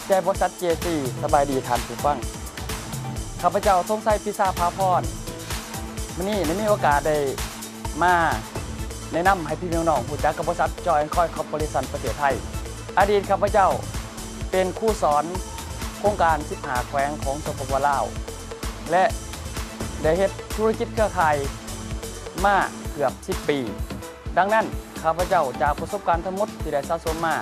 ใจบริษัท JC สบายดีทานผู้ฟังข้าพเจ้าทงไส้พิซซ่าพาพรวันนี้ได้มีโอกาสได้มาแนะนำให้พี่น้องผู้จักกับบริษัท Joy & Coy Corporation ประเทศไทยอดีตข้าพเจ้าเป็นครูสอนโครงการ15แขวงของสปป.ลาวและได้เฮ็ดธุรกิจเครือข่ายมาเกือบ10 ปีดังนั้นข้าพเจ้าจากประสบการณ์ทั้งหมดที่ได้สะสมมา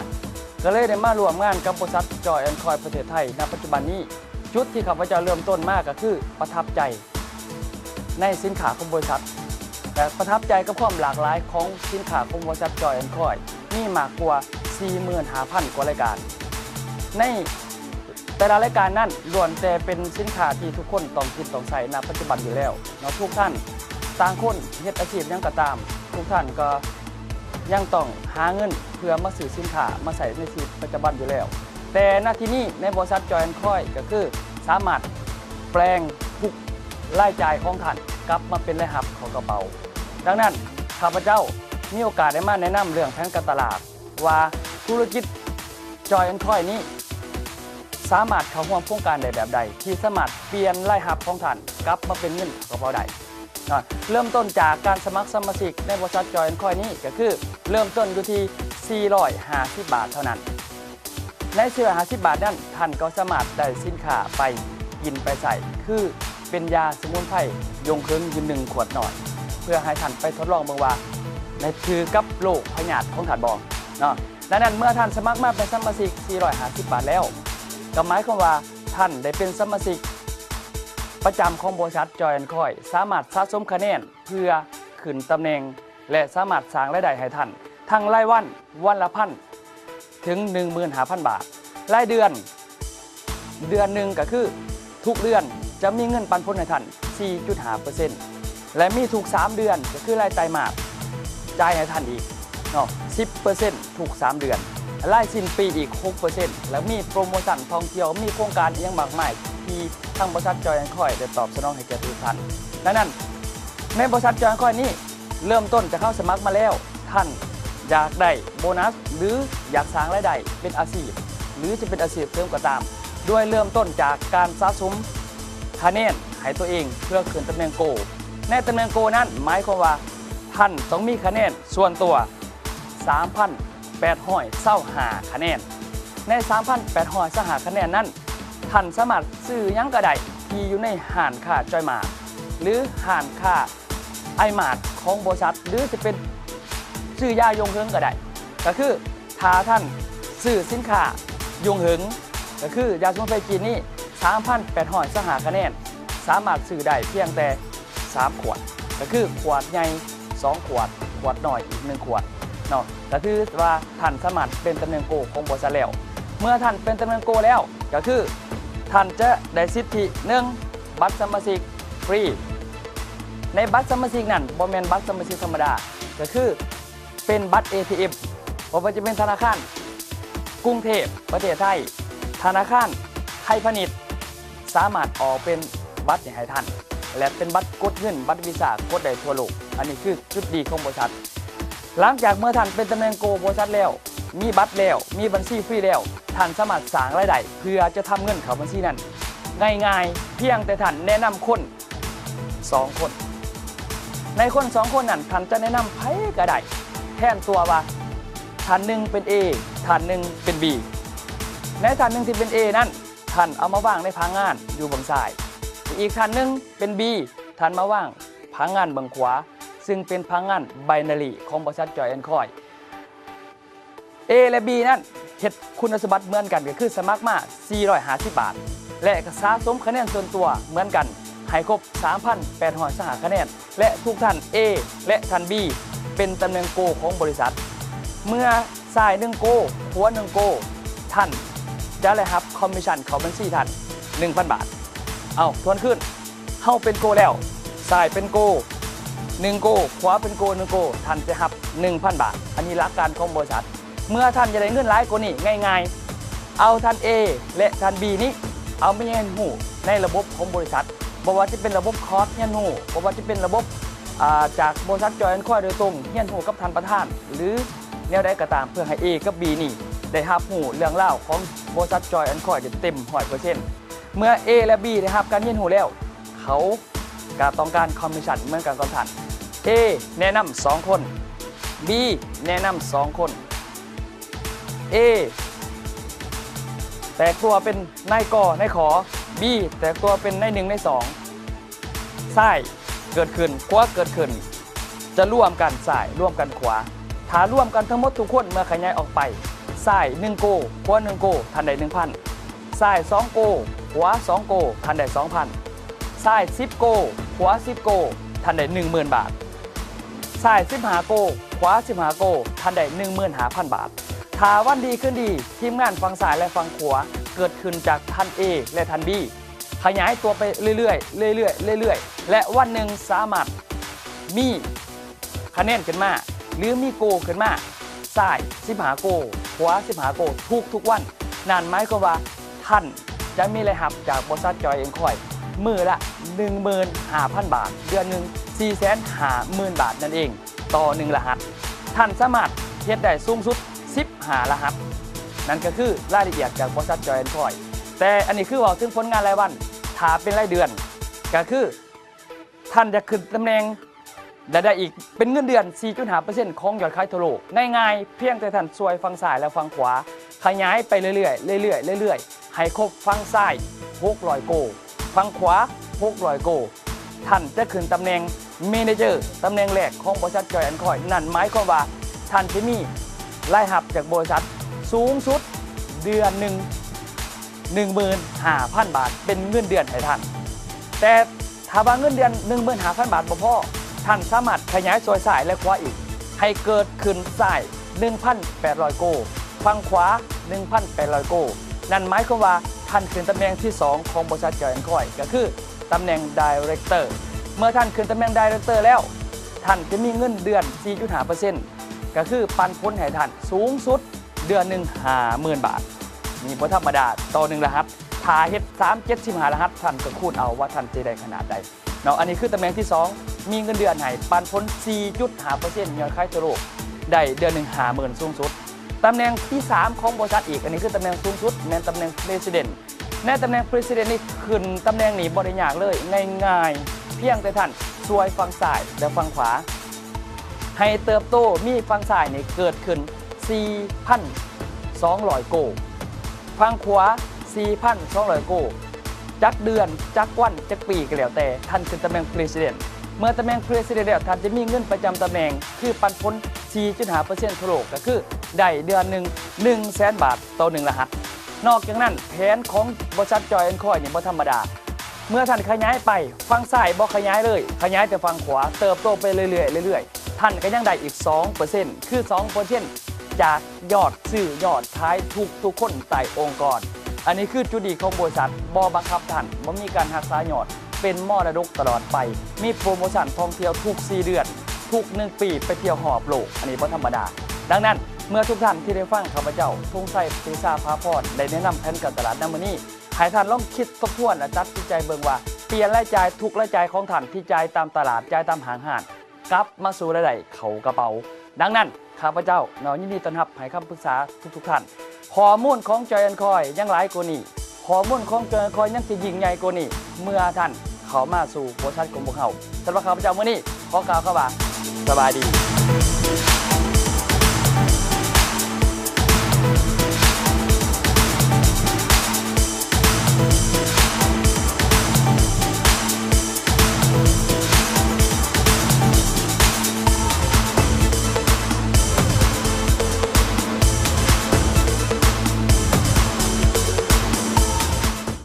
ก็เลยได้มาร่วมงานกับบริษัท Joy & Coy ประเทศไทยณปัจจุบันนี้จุดที่ข้าพเจ้าเริ่มต้นมากก็คือประทับใจในสินค้าของบริษัทแต่ประทับใจกับความหลากหลายของสินค้าของบริษัท Joy & Coy มีมากกว่า 45,000 กว่ารายการในแต่ละรายการนั้นล้วนแต่เป็นสินค้าที่ทุกคนต้องกินต้องใช้ณปัจจุบันอยู่แล้วเนาะทุกท่านต่างคนเฮ็ดอาชีพยังก็ตามทุกท่านก็ยังต้องหาเงินเพื่อมาซื้อสินค้ามาใส่ในชีวิตประจำวันอยู่แล้วแต่ณที่นี้ในบริษัท Joy & Coy ก็คือสามารถแปลงทุกรายจ่ายของท่านกลับมาเป็นรายรับของกระเป๋าดังนั้นข้าพเจ้ามีโอกาสได้มาแนะนำเรื่องแผนการตลาดว่าธุรกิจ Joy & Coy นี้สามารถเข้าร่วมโครงการใดแบบใดที่สามารถเปลี่ยนรายรับของท่านกลับมาเป็นเงินกระเป๋าใดเริ่มต้นจากการสมัครสมาชิกในบริษัท Joy & Coy นี้ก็คือเริ่มต้นอยู่ที่450 บาทเท่านั้นใน450 บาทนั้นท่านก็สามารถได้สินค้าไปกินไปใส่คือเป็นยาสมุนไพรยงคืนอยู่1 ขวดหน่อยเพื่อให้ท่านไปทดลองเบิ่งว่าในคือกับโรคพยาธิของท่านบ่เนาะดังนั้นเมื่อท่านสมัครมาเป็นสมาชิก450 บาทแล้วก็หมายความว่าท่านได้เป็นสมาชิกประจำของบริษัท Joy & Coy สามารถสะสมคะแนนเพื่อขึ้นตำแหน่งและสามารถสร้างรายได้ให้ท่านทั้งรายวันละพันถึง 15,000 บาทรายเดือนหนึ่งก็คือทุกเดือนจะมีเงินปันผลให้ท่าน 4.5% และมีทุก3 เดือนก็คือรายไตรมาสจ่ายให้ท่านอีกเนาะ 10% ทุก3 เดือนรายสิ้นปีอีก 6% แล้วมีโปรโมชั่นท่องเที่ยวมีโครงการอีกอย่างมากมายที่ทางบริษัท Joy & Coy ได้ตอบสนองให้แก่ทุกท่านดังนั้นในบริษัท Joy & Coy นี้เริ่มต้นจะเข้าสมัครมาแล้วท่านอยากได้โบนัสหรืออยากสร้างรายได้เป็นอาชีพหรือจะเป็นอาชีพเพิ่มก็ตามด้วยเริ่มต้นจากการสะสมคะแนนให้ตัวเองเพื่อขึ้นตำแหน่งโกในตำแหน่งโกนั้นหมายความว่าท่านต้องมีคะแนนส่วนตัว 3,825 คะแนนใน 3,825 คะแนนนั้นท่านสามารถซื้อยังก็ได้ที่อยู่ในห้างค้าจอยมาร์ทหรือห้างค้าไอมาร์ทของบริษัทหรือจะเป็นซื้อยายงเฮิงก็ได้ก็คือถ้าท่านซื้อสินค้ายงเฮิงก็คือยาสมุนไพรจีนนี่ 3,825 คะแนนสามารถซื้อได้เพียงแต่3 ขวดก็คือขวดใหญ่2 ขวดขวดน้อยอีก1 ขวดเนาะก็คือว่าท่านสามารถเป็นตำแหน่งโกของบริษัทแล้วเมื่อท่านเป็นตำแหน่งโกแล้วก็คือท่านจะได้สิทธิ1บัตรสมาชิกฟรีในบัตรสมาชิกนั้นบ่แม่นบัตรสมาชิกธรรมดาก็คือเป็นบัตร ATM บ่ว่าจะเป็นธนาคารกรุงเทพประเทศไทยธนาคารไทยพาณิชย์สามารถออกเป็นบัตรให้ท่านและเป็นบัตรกดเงินบัตรวีซ่ากดได้ทั่วโลกอันนี้คือจุดดีของบริษัทหลังจากเมื่อท่านเป็นตำแหน่งโกบริษัทแล้วมีบัตรแล้วมีบัญชีฟรีแล้วท่านสามารถสร้างรายได้เพื่อจะทำเงินเข้าบัญชีนั้นง่ายๆเพียงแต่ท่านแนะนำคน2 คนในคน2 คนนั้นท่านจะแนะนำไผก็ได้แทนตัวว่าท่านหนึ่งเป็น A ท่านหนึ่งเป็น B ในท่านหนึ่งที่เป็น A นั้นท่านเอามาวางในผังงานอยู่บนซ้ายอีกท่านหนึ่งเป็น B ท่านมาวางผังงานบนขวาซึ่งเป็นผังงานไบนารีของบริษัท Joy & Coy A และ B นั้นเฮ็ดคุณสมบัติเหมือนกันก็คือสมัครมา450 บาทและสะสมคะแนนส่วนตัวเหมือนกันให้ครบ 3,825 คะแนนและทุกท่าน A และท่าน B เป็นตำแหน่งโกของบริษัทเมื่อสาย1 โกขวา1 โกท่านจะได้รับคอมมิชชั่นเข้าบัญชีท่าน 1,000 บาทเอาทวนขึ้นเข้าเป็นโกแล้วสายเป็นโก1 โกขวาเป็นโก1 โกท่านจะรับ 1,000 บาทอันนี้หลักการของบริษัทเมื่อท่านจะได้เงินหลายกว่านี้ง่ายๆเอาท่าน A และท่าน B นี้เอาไปเงินหูในระบบของบริษัทบ่ว่าจะเป็นระบบคอร์สเงินหูบ่ว่าจะเป็นระบบจากบริษัท Joy & Coy โดยตรงเงินหูกับท่านประธานหรือแนวใดก็ตามเพื่อให้ A กับ B นี่ได้รับหูเรื่องเล่าของ บริษัทจอยแอนด์คอยเต็ม100%เมื่อ A และ B ได้รับการเรียนรู้แล้วเขาก็ต้องการคอมมิชชั่นเหมือนกันกับท่าน A แนะนำ2 คน B แนะนำ2 คน A แตกตัวเป็นนายกนายขอ B แตกตัวเป็นนาย1นาย2ซ้ายเกิดขึ้นขวาเกิดขึ้นจะร่วมกันซ้ายร่วมกันขวาถ้าร่วมกันทั้งหมดทุกคนเมื่อขยายออกไปซ้าย1โกขวา1โกทันได้ 1,000 ซ้าย2โกขวา2โกทันได้ 2,000 ซ้าย10โกขวา10โกทันได้ 10,000 บาทซ้าย15โกขวา15โกทันได้ 15,000 บาทถ้าวันดีขึ้นดีทีมงานฝั่งซ้ายและฝั่งขวาเกิดขึ้นจากทัน A และทัน B ขยายตัวไปเรื่อยๆเรื่อยๆและวันหนึ่งสามารถมีคะแนนขึ้นมาหรือมีโกขึ้นมาซ้าย15โกขวา15โกทุกวันนั่นหมายความว่าท่านจะมีรายรับจากบริษัทจอยแอนด์คอยมือละ 15,000 บาทเดือนหนึ่ง 450,000 บาทนั่นเองต่อ1รหัสท่านสามารถเฮ็ดได้สูงสุด15รหัสนั่นก็คือรายละเอียดจากบริษัทจอยแอนด์คอยแต่อันนี้คือว่าถึงผลงานรายวันถ้าเป็นรายเดือนก็คือท่านจะขึ้นตำแหน่งได้อีกเป็นเงินเดือน 4.5% ของยอดขายทั่วโลกง่ายๆเพียงแต่ท่านช่วยฝั่งซ้ายและฝั่งขวาขยายไปเรื่อยๆให้ครบฝั่งซ้าย600โกฝั่งขวา600โกท่านจะขึ้นตำแหน่งเมเนเจอร์ตำแหน่งแรกของบริษัทจอยแอนด์คอยนั่นหมายความว่าท่านจะมีรายรับจากบริษัทสูงสุดเดือนหนึ่ง 15,000 บาทเป็นเงินเดือนให้ท่านแต่ถ้าว่าเงินเดือน 15,000 บาทบ่พอท่านสามารถขยายซอยซ้ายและขวาอีกให้เกิดขึ้นซ้าย 1,800 โกฝั่งขวา 1,800 โกนั่นหมายความว่าท่านขึ้นตำแหน่งที่2ของบริษัทจอยแอนด์คอยก็คือตำแหน่ง Director เมื่อท่านขึ้นตำแหน่ง Director แล้วท่านจะมีเงินเดือน 4.5% ก็คือปันผลให้ท่านสูงสุดเดือนหนึ่ง 50,000 บาทนี่บ่ธรรมดาต่อ1รหัสถ้าเฮ็ด3-75รหัสท่านก็คูณเอาว่าท่านจะได้ขนาดใดเนาะอันนี้คือตำแหน่งที่2มีเงินเดือนให้ปันผล 4.5% ยอดขายทั่วโลกได้เดือนหนึ่ง 50,000 สูงสุดตำแหน่งที่3ของบริษัทอีกอันนี้คือตำแหน่งสูงสุดแม่นตำแหน่ง President ในตำแหน่ง President นี่ขึ้นตำแหน่งนี้บ่ได้ยากเลยง่ายๆเพียงแต่ท่านช่วยฝั่งซ้ายและฝั่งขวาให้เติบโตมีฝั่งซ้ายนี่เกิดขึ้น 4,200 โกฝั่งขวา 4,200 โกจักเดือนจักวันจักปีก็แล้วแต่ท่านขึ้นตำแหน่ง President เมื่อตำแหน่ง President แล้วท่านจะมีเงินประจำตำแหน่งคือปันผล 4.5% ทั่วโลกก็คือได้เดือนหนึ่ง 100,000 บาทต่อ1รหัสนอกจากนั้นแผนของบริษัทจอยแอนด์คอยนี่บ่ธรรมดาเมื่อท่านขยายไปฝั่งซ้ายบ่ขยายเลยขยายแต่ฝั่งขวาเติบโตไปเรื่อยๆท่านก็ยังได้อีก 2% คือ 2% จากยอดซื้อยอดขายทุกคนใต้องค์กรอันนี้คือจุดดีของบริษัทบ่บังคับท่านบ่มีการหักษายอดเป็นมรดกตลอดไปมีโปรโมชั่นท่องเที่ยวทุก4เดือนทุก1ปีไปเที่ยวหอบโลกอันนี้บ่ธรรมดาดังนั้นเมื่อทุกท่านที่ได้ฟังข้าพเจ้าธงชัยปรีชาภาพรได้แนะนำแผนการตลาดในมื้อนี้ให้ท่านลองคิดทบทวนและตัดสินใจเบิ่งว่าเปลี่ยนรายจ่ายทุกรายจ่ายของท่านที่จ่ายตามตลาดจ่ายตามห้างห้านกลับมาสู่รายได้เข้ากระเป๋าดังนั้นข้าพเจ้ายินดีต้อนรับให้คำปรึกษาทุกท่านข้อมูลของจอยแอนด์คอยยังหลายกว่านี้ข้อมูลของจอยแอนด์คอยยังสิยิ่งใหญ่กว่านี้เมื่อท่านเข้ามาสู่บริษัทของพวกเราสำหรับข้าพเจ้ามื้อนี้ขอกล่าวคำว่าสบายดี